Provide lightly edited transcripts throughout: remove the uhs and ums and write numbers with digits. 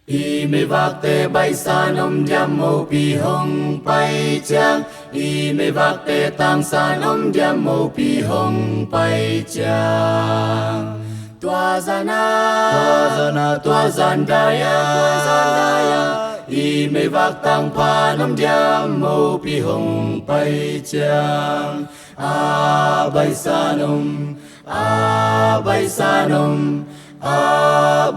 y mê vạc tê bay sa nông điam mô pi hồng bay chang y mê vạc tê tăng sa nông điam mô pi hồng bay chang tua zana tua zan daya y mê vạc tăng pa nông điam mô pi hồng bay chang a bay sa nông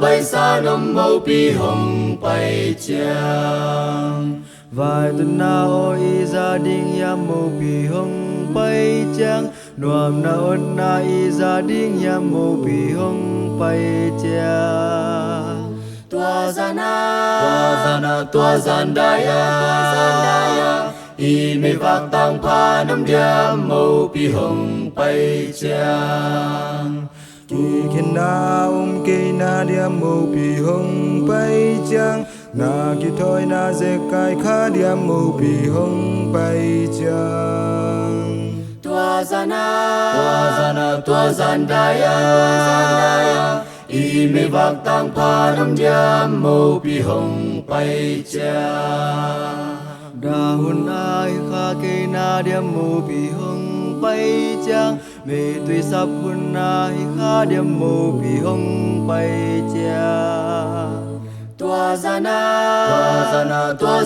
bay sa nông mô pi hồng bay chang vài tuần na ôi gia đình ya mô pi hồng bay chang nuam na ôn na i gia đình ya mô pi hồng bay chang tua zan daya y mê vạc tăng pa nông điam mô pi hồng bay chang kỳ khen na kê na điam mô pi hồng bay chang na kỳ thôi na dê kai kha điam mô pi hồng bay chang tua zan daya y mê vạc tăng pa nông điam mô pi hồng bay chang đa hun ai kha kê na điam mô pi hồng bay chang mê tuy sắp hun ai kha điam mô pi hồng bay chang tua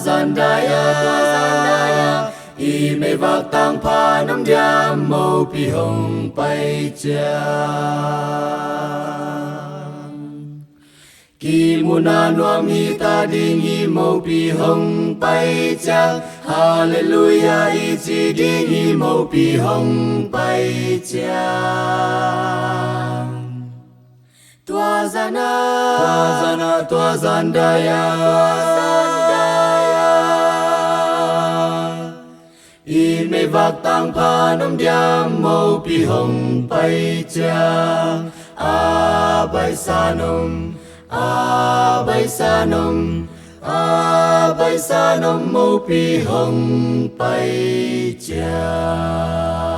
zan daya y mê vạc tăng pa nông điam mô pi hồng bay chang kỳ mu na nuam hi ta ding hi mô pi hồng bay chang hallelujah i chi ding hi mô pi hồng bay chang tua zan daya y mê vạc tăng pa nông điam mô pi hồng bay chang a bay sa nông mô pi hồng bay chang